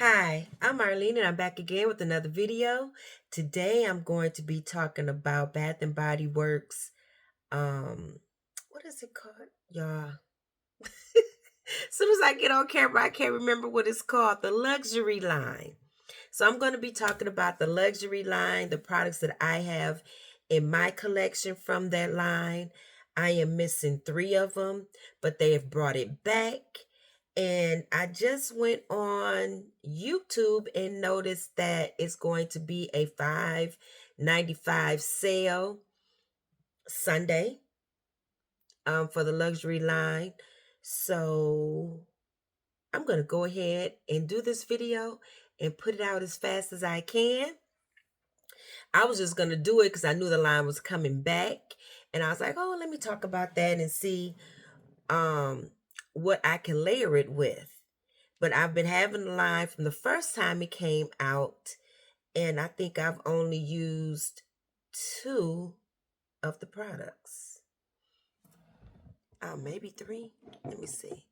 Hi, I'm Arlene and I'm back again with another video. Today I'm going to be talking about Bath and Body Works. What is it called? Y'all. As soon as I get on camera, I can't remember what it's called. The luxury line. So I'm going to be talking about the luxury line, the products that I have in my collection from that line. I am missing 3 of them, but they have brought it back. And I just went on YouTube and noticed that it's going to be a $5.95 sale Sunday for the luxury line. So I'm going to go ahead and do this video and put it out as fast as I can. I was just going to do it because I knew the line was coming back. And I was like, oh, let me talk about that and see what I can layer it with. But I've been having the line from the first time it came out. And I think I've only used 2 of the products. Oh, maybe 3. Let me see.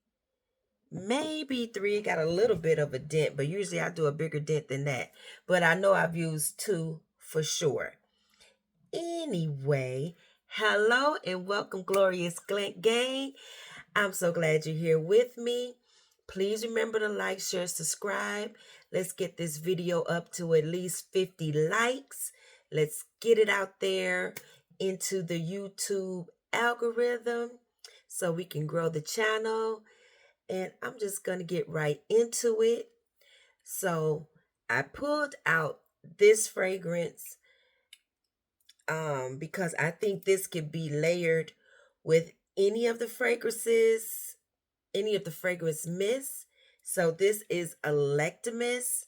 Maybe 3 got a little bit of a dent, but usually I do a bigger dent than that. But I know I've used 2 for sure. Anyway, hello and welcome, Glorious Gang. I'm so glad you're here with me. Please remember to like, share, subscribe. Let's get this video up to at least 50 likes. Let's get it out there into the YouTube algorithm so we can grow the channel. And I'm just going to get right into it. So I pulled out this fragrance because I think this could be layered with any of the fragrances, any of the fragrance mists. So this is Electimus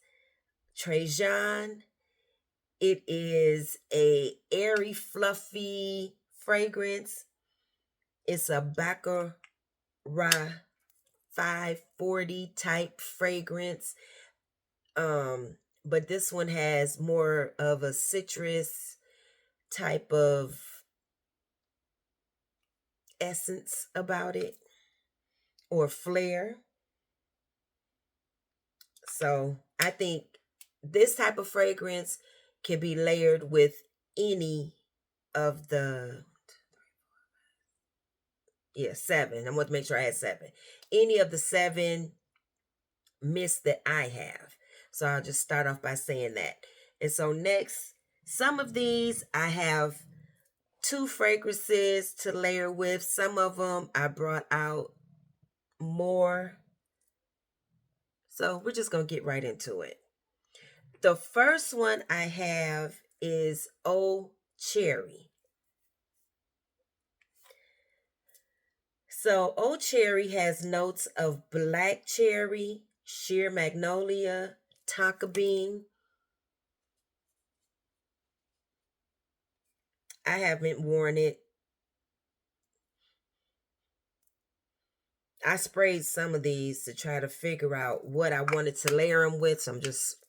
Trajan. It is a airy, fluffy fragrance. It's a Baccarat 540 type fragrance. But this one has more of a citrus type of essence about it, or flair. So I think this type of fragrance can be layered with any of the 7. I want to make sure I had 7. Any of the 7 mists that I have. So I'll just start off by saying that. And so next, some of these I have 2 fragrances to layer with. Some of them I brought out more. So we're just going to get right into it. The first one I have is Oh Cherry. So Oh Cherry has notes of black cherry, sheer magnolia, tonka bean. I haven't worn it. I sprayed some of these to try to figure out what I wanted to layer them with. So I'm just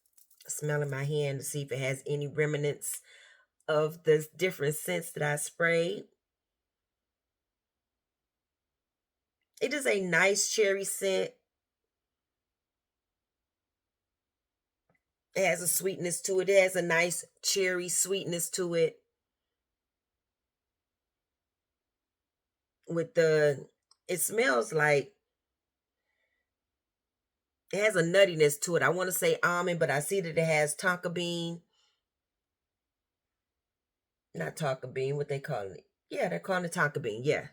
smelling my hand to see if it has any remnants of the different scents that I sprayed. It is a nice cherry scent. It has a sweetness to it. It has a nice cherry sweetness to it. It smells like, it has a nuttiness to it. I want to say almond, but I see that it has tonka bean. Not tonka bean, what they call it. Yeah, they're calling it tonka bean, yeah.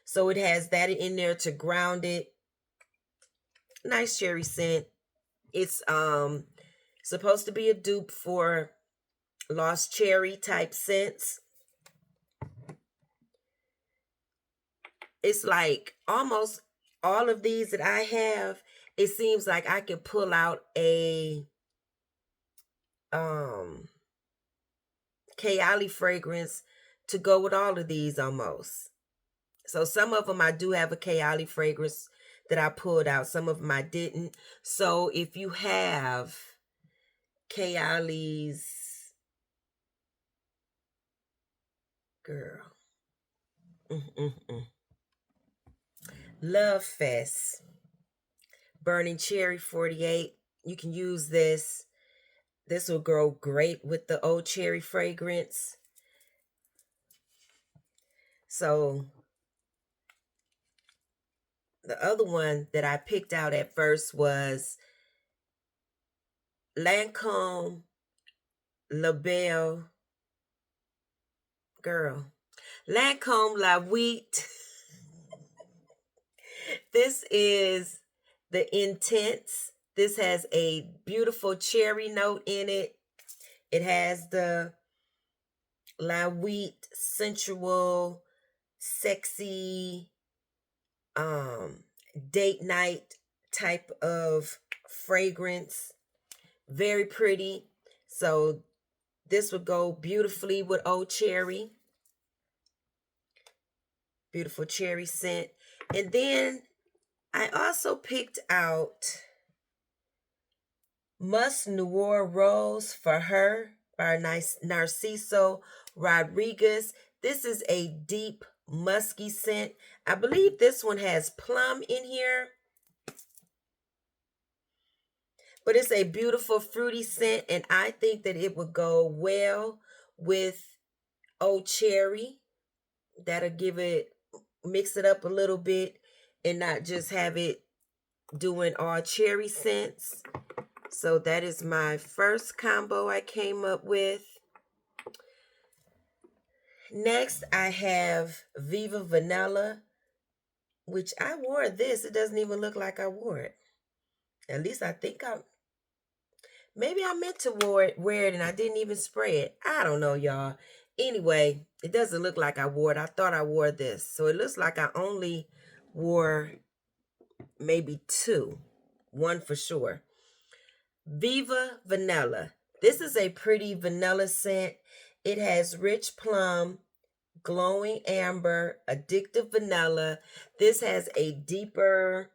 So it has that in there to ground it. Nice cherry scent. It's supposed to be a dupe for Lost Cherry type scents. It's like almost all of these that I have, it seems like I can pull out a Kayali fragrance to go with all of these almost. So some of them I do have a Kayali fragrance that I pulled out. Some of them I didn't. So if you have Kayali's, girl, Lovefest Burning Cherry 48. You can use this. This will go great with the old cherry fragrance. So the other one that I picked out at first was Lancome La Belle. Girl. Lancome La Wheat. This is the Intense. This has a beautiful cherry note in it. It has the La Wheat sensual, sexy, date night type of fragrance. Very pretty. So this would go beautifully with Old Cherry. Beautiful cherry scent. And then I also picked out Musc Noir Rose for Her by Narciso Rodriguez. This is a deep musky scent. I believe this one has plum in here. But it's a beautiful fruity scent, and I think that it would go well with Old Cherry. That'll give it, mix it up a little bit and not just have it doing all cherry scents. So that is my first combo I came up with. Next, I have Viva Vanilla, which I wore this. It doesn't even look like I wore it. At least I think maybe I meant to wear it and I didn't even spray it. I don't know, y'all. Anyway, it doesn't look like I wore it. I thought I wore this. So it looks like I only wore maybe two. One for sure. Viva Vanilla. This is a pretty vanilla scent. It has rich plum, glowing amber, addictive vanilla. This has a deeper,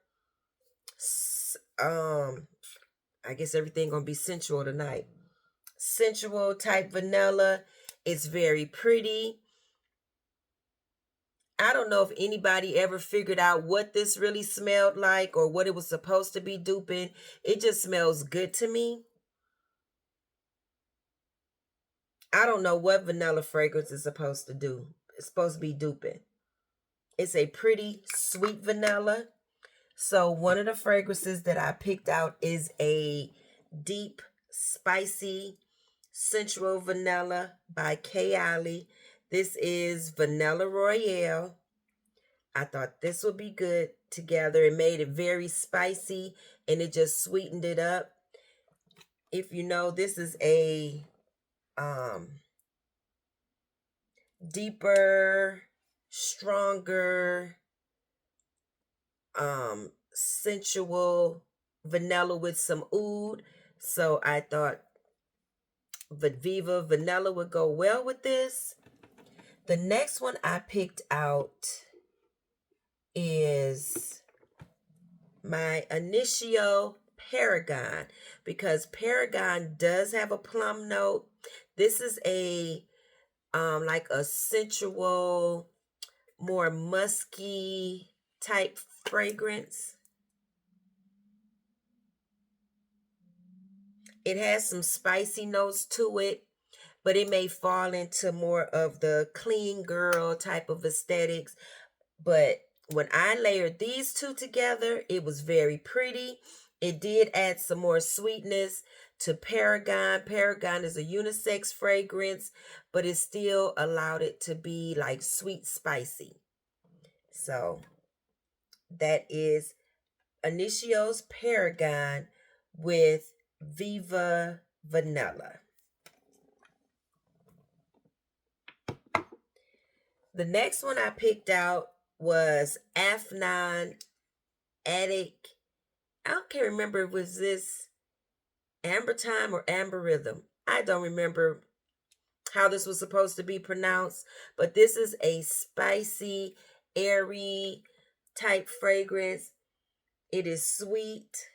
I guess everything gonna be sensual tonight. Sensual type vanilla. It's very pretty. I don't know if anybody ever figured out what this really smelled like or what it was supposed to be duping. It just smells good to me. I don't know what vanilla fragrance is supposed to do. It's supposed to be duping. It's a pretty sweet vanilla. So one of the fragrances that I picked out is a deep, spicy, sensual vanilla by Kayali. This is Vanilla Royale. I thought this would be good together. It made it very spicy and it just sweetened it up. If you know, this is a deeper, stronger, sensual vanilla with some oud. So I thought Viva Vanilla would go well with this. The next one I picked out is my Initio Paragon, because Paragon does have a plum note. This is a like a sensual, more musky type fragrance. It has some spicy notes to it, but it may fall into more of the clean girl type of aesthetics. But when I layered these two together, it was very pretty. It did add some more sweetness to Paragon. Paragon is a unisex fragrance, but it still allowed it to be like sweet spicy. So that is Initio's Paragon with Viva Vanilla. The next one I picked out was Afnan Addict. I can't remember if it was this Ambertyme or Amber Rhythm. I don't remember how this was supposed to be pronounced, but this is a spicy, airy type fragrance. It is sweet.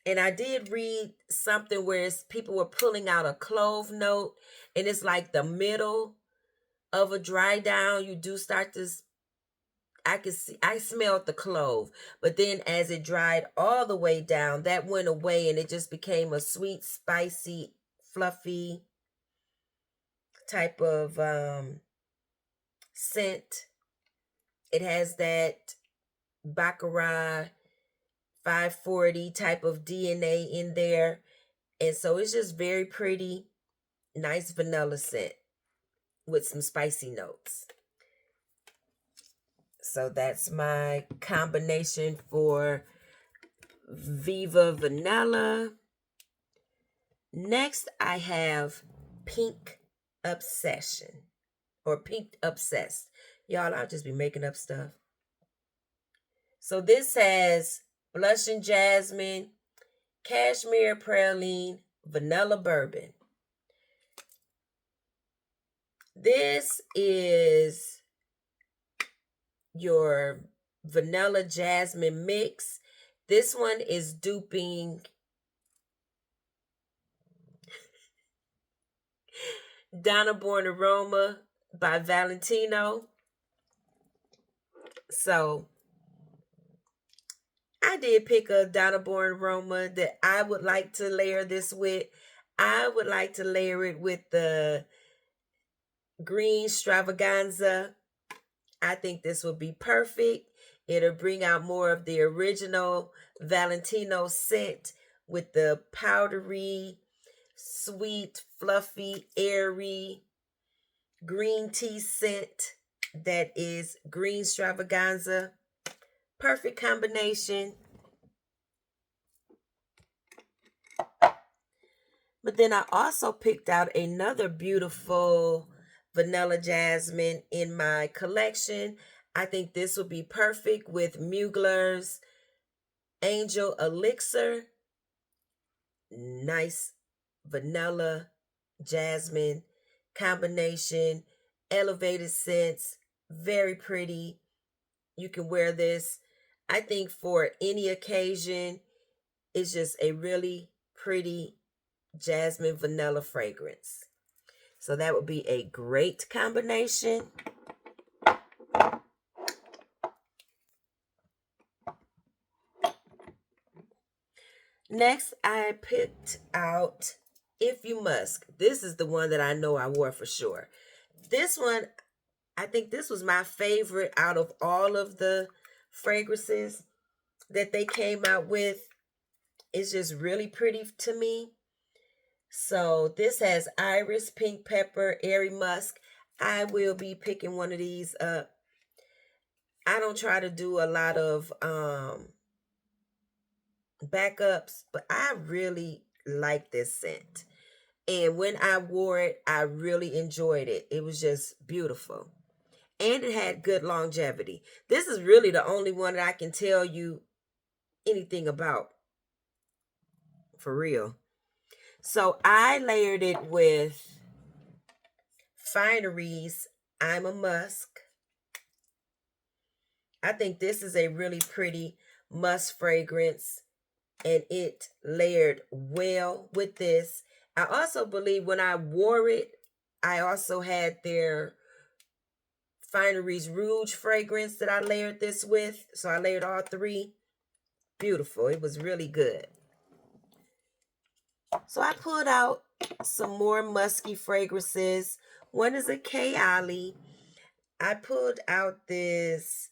And I did read something where people were pulling out a clove note, and it's like the middle of a dry down. You do start to I could see, I smelled the clove, but then as it dried all the way down, that went away and it just became a sweet, spicy, fluffy type of scent. It has that Baccarat 540 type of DNA in there. And so it's just very pretty, nice vanilla scent with some spicy notes. So that's my combination for Viva Vanilla. Next, I have Pink Obsession or Pink Obsessed. Y'all, I'll just be making up stuff. So this has Blushing Jasmine, Cashmere Praline, Vanilla Bourbon. This is your Vanilla Jasmine mix. This one is duping Donna Born Aroma by Valentino. So I did pick a Donna Born Aroma that I would like to layer this with. I would like to layer it with the Green Stravaganza. I think this would be perfect. It'll bring out more of the original Valentino scent with the powdery, sweet, fluffy, airy green tea scent that is Green Stravaganza. Perfect combination. But then I also picked out another beautiful Vanilla Jasmine in my collection. I think this would be perfect with Mugler's Angel Elixir. Nice vanilla jasmine combination, elevated scents, very pretty. You can wear this, I think, for any occasion. It's just a really pretty jasmine vanilla fragrance. So that would be a great combination. Next, I picked out If You Musk. This is the one that I know I wore for sure. This one, I think this was my favorite out of all of the fragrances that they came out with. It's just really pretty to me. So this has iris, pink pepper, airy musk. I will be picking one of these up. I don't try to do a lot of backups, but I really like this scent. And when I wore it, I really enjoyed it. It was just beautiful. And it had good longevity. This is really the only one that I can tell you anything about. For real. So I layered it with Finery's I'm a Musk. I think this is a really pretty musk fragrance, and it layered well with this. I also believe when I wore it, I also had their Finery's Rouge fragrance that I layered this with. So I layered all three. Beautiful. It was really good. So I pulled out some more musky fragrances. One is a Kayali. I pulled out this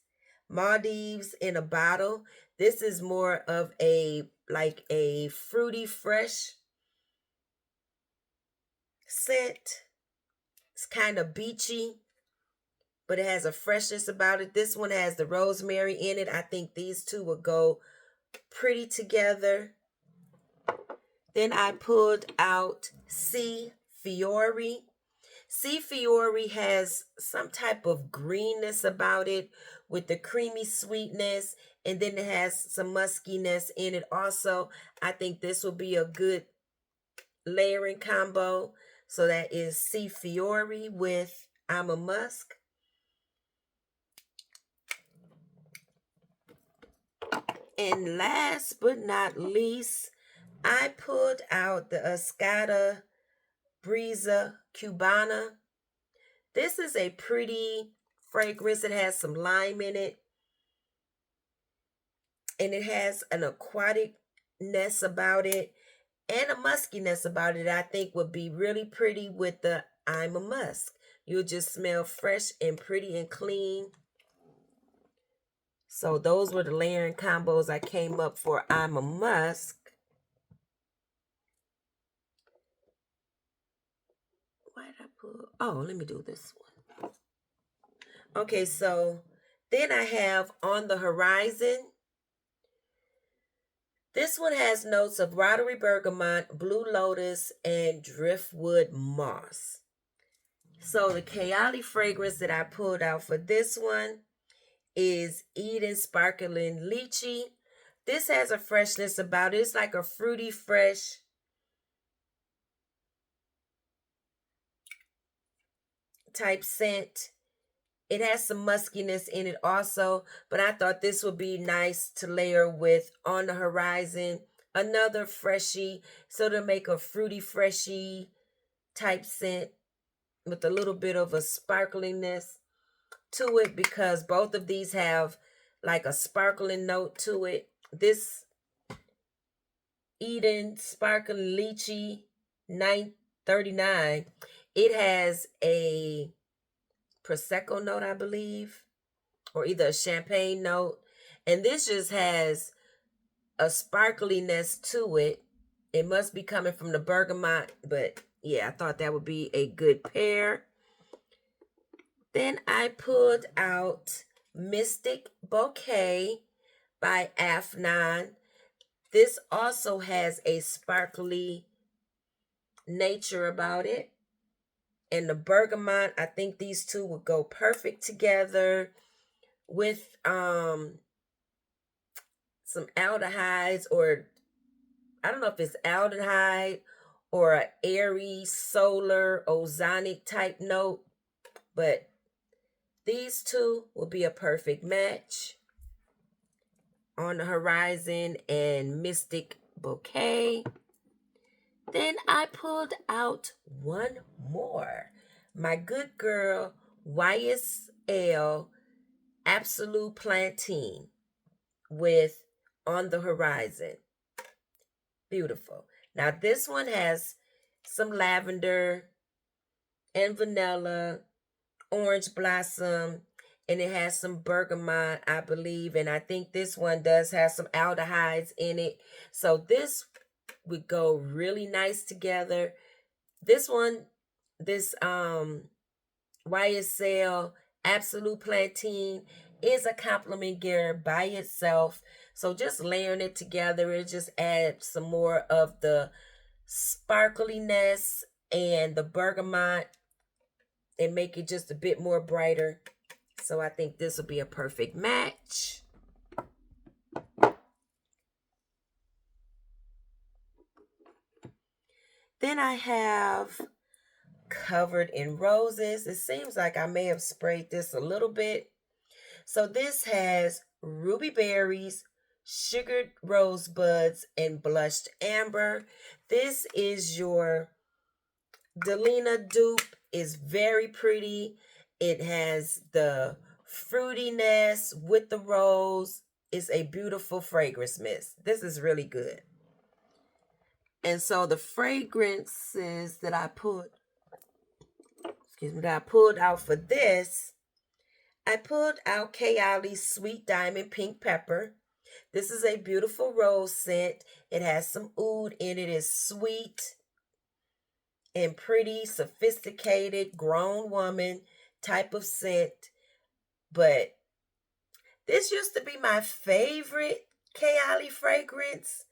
Maldives in a bottle. This is more of a like a fruity fresh scent. It's kind of beachy, but it has a freshness about it. This one has the rosemary in it. I think these two will go pretty together. Then I pulled out C Fiori. C Fiori has some type of greenness about it with the creamy sweetness, and then it has some muskiness in it also. I think this will be a good layering combo. So that is C Fiori with I'm a Musk. And last but not least, I pulled out the Escada Brisa Cubana. This is a pretty fragrance. It has some lime in it. And it has an aquaticness about it and a muskiness about it I think would be really pretty with the I Musk. You'll just smell fresh and pretty and clean. So those were the layering combos I came up for I Musk. Why did I put? Oh, let me do this one. Okay, so then I have On the Horizon. This one has notes of Rotary Bergamot, Blue Lotus, and Driftwood Moss. So the Kayali fragrance that I pulled out for this one is Eden Sparkling Lychee. This has a freshness about it. It's like a fruity, fresh type scent. It has some muskiness in it also, but I thought this would be nice to layer with On the Horizon. Another freshy, so to make a fruity, freshy type scent with a little bit of a sparkliness to it, because both of these have like a sparkling note to it. This Eden Sparkling Lychee 939, it has a Prosecco note, I believe, or either a champagne note. And this just has a sparkliness to it. It must be coming from the bergamot, but yeah, I thought that would be a good pair. Then I pulled out Mystique Bouquet by Afnan. This also has a sparkly nature about it. And the bergamot, I think these two would go perfect together with some aldehydes, or I don't know if it's aldehyde or an airy, solar, ozonic type note, but these two will be a perfect match. On the Horizon and Mystique Bouquet. Then I pulled out one more. My good girl, YSL Absolute Plantine with On the Horizon. Beautiful. Now this one has some lavender and vanilla, orange blossom, and it has some bergamot, I believe. And I think this one does have some aldehydes in it. So this would go really nice together. This one, this YSL Absolute Plantine is a compliment gear by itself. So just layering it together, it just adds some more of the sparkliness and the bergamot and make it just a bit more brighter. So I think this will be a perfect match. Then I have Covered in Roses. It seems like I may have sprayed this a little bit. So this has ruby berries, sugared rosebuds, and blushed amber. This is your Delina dupe. Is very pretty. It has the fruitiness with the rose. It's a beautiful fragrance mist. This is really good. And so the fragrances that I pulled out for this, I pulled out Kayali's Sweet Diamond Pink Pepper. This is a beautiful rose scent. It has some oud in it. It's sweet and pretty, sophisticated, grown woman type of scent. But this used to be my favorite Kayali fragrance.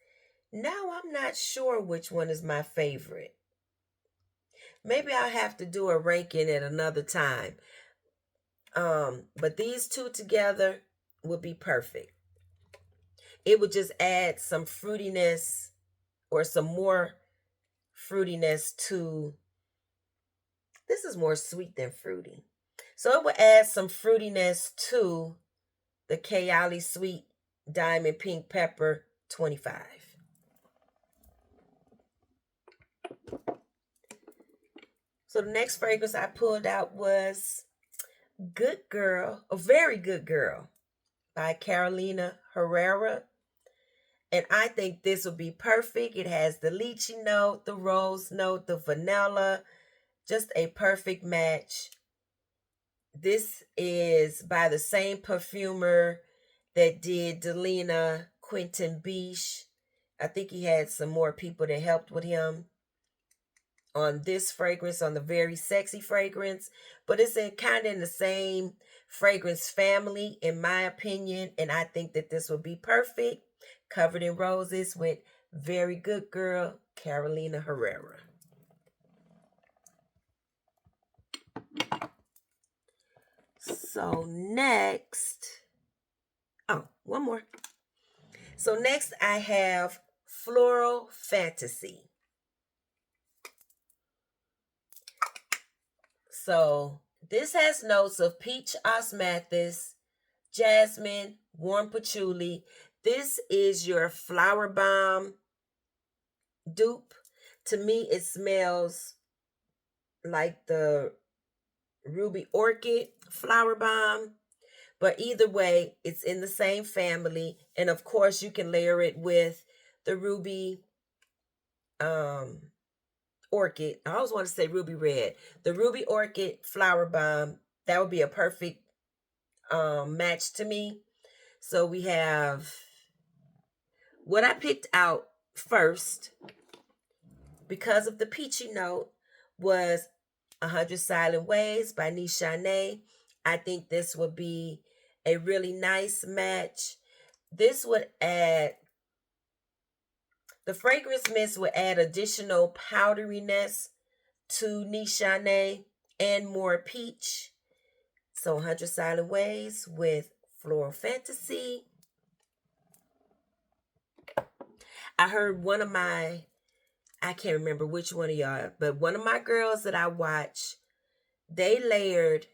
Now I'm not sure which one is my favorite. Maybe I'll have to do a ranking at another time. But these two together would be perfect. It would just add some fruitiness or some more fruitiness to, this is more sweet than fruity. So it would add some fruitiness to the Kayali Sweet Diamond Pink Pepper 25. So the next fragrance I pulled out was Good Girl, a Very Good Girl by Carolina Herrera. And I think this will be perfect. It has the lychee note, the rose note, the vanilla, just a perfect match. This is by the same perfumer that did Delina Quentin Biche. I think he had some more people that helped with him on this fragrance, on the Very Sexy fragrance, but it's kind of in the same fragrance family, in my opinion, and I think that this will be perfect, covered in roses with Very Good Girl, Carolina Herrera. So next, one more. So next I have Floral Fantasy. So this has notes of peach osmanthus, jasmine, warm patchouli. This is your flower bomb dupe. To me, it smells like the ruby orchid flower bomb. But either way, it's in the same family. And of course, you can layer it with the ruby orchid. I always want to say ruby red. The ruby orchid flower bomb. That would be a perfect match to me. So we have what I picked out first because of the peachy note was 100 Silent Ways by Nishane. I think this would be a really nice match. This would add, the fragrance mist would add additional powderiness to Nishane and more peach. So 100 Silent Ways with Floral Fantasy. I heard one of my, I can't remember which one of y'all, but one of my girls that I watch, they layered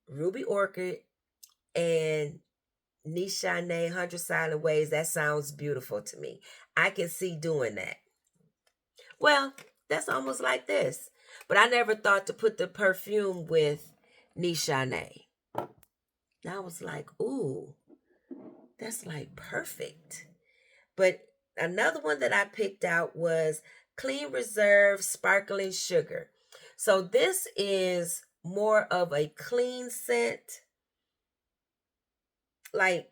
Ruby Orchid and Nishane 100 Silent Ways. That sounds beautiful to me. I can see doing that. Well, that's almost like this. But I never thought to put the perfume with Nishane. I was like, ooh, that's like perfect. But another one that I picked out was Clean Reserve Sparkling Sugar. So this is more of a clean scent, like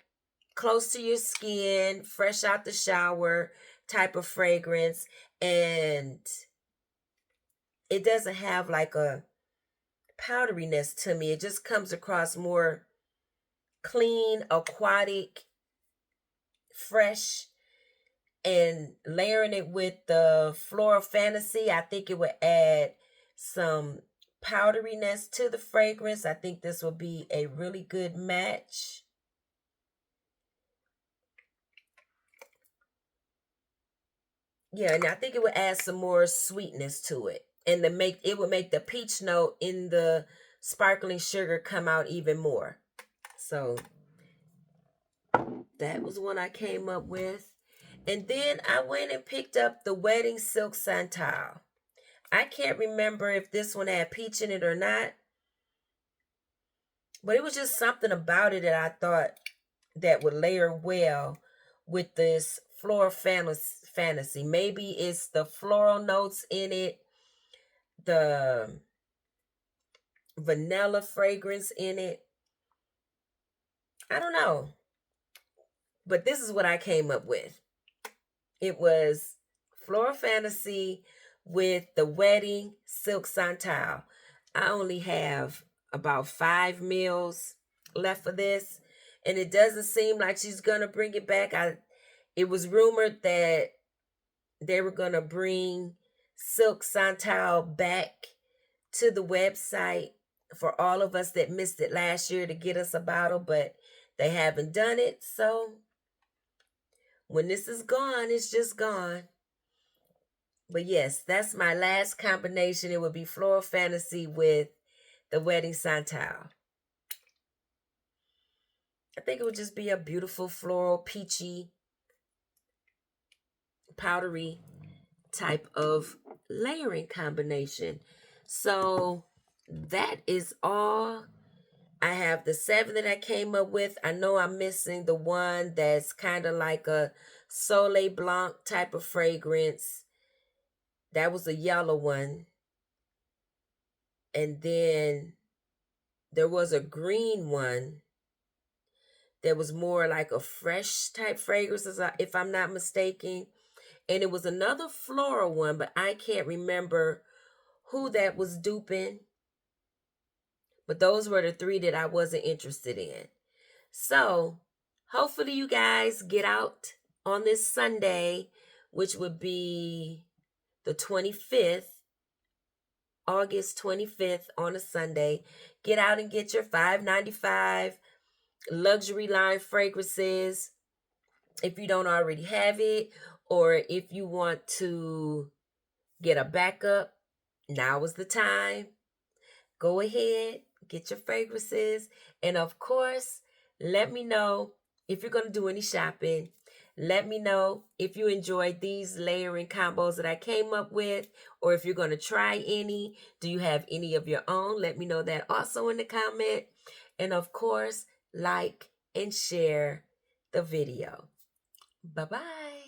close to your skin, fresh out the shower type of fragrance. And it doesn't have like a powderiness to me. It just comes across more clean, aquatic, fresh. And layering it with the Floral Fantasy, I think it would add some powderiness to the fragrance. I think this will be a really good match. Yeah, and I think it would add some more sweetness to it. And it would make the peach note in the sparkling sugar come out even more. So that was one I came up with. And then I went and picked up the Wedding Silk Santal. I can't remember if this one had peach in it or not. But it was just something about it that I thought that would layer well with this Floral Fantasy. Maybe it's the floral notes in it, the vanilla fragrance in it. I don't know. But this is what I came up with. It was Floral Fantasy with the Wedding Silk Santal. I only have about 5 mils left for this, and it doesn't seem like she's gonna bring it back. It was rumored that they were gonna bring Silk Santal back to the website for all of us that missed it last year to get us a bottle, but they haven't done it. So when this is gone, it's just gone. But yes, that's my last combination. It would be Floral Fantasy with the Wedding Santal. I think it would just be a beautiful floral, peachy, powdery type of layering combination. So that is all I have the 7 that I came up with. I know I'm missing the one that's kind of like a Soleil Blanc type of fragrance. That was a yellow one. And then there was a green one that was more like a fresh type fragrance, if I'm not mistaken. And it was another floral one, but I can't remember who that was duping. But those were the 3 that I wasn't interested in. So hopefully you guys get out on this Sunday, which would be the 25th, August 25th on a Sunday. Get out and get your $5.95 luxury line fragrances if you don't already have it, or if you want to get a backup, now is the time. Go ahead, get your fragrances, and of course, let me know if you're going to do any shopping. Let me know if you enjoyed these layering combos that I came up with, or if you're going to try any. Do you have any of your own? Let me know that also in the comment. And of course, like and share the video. Bye-bye.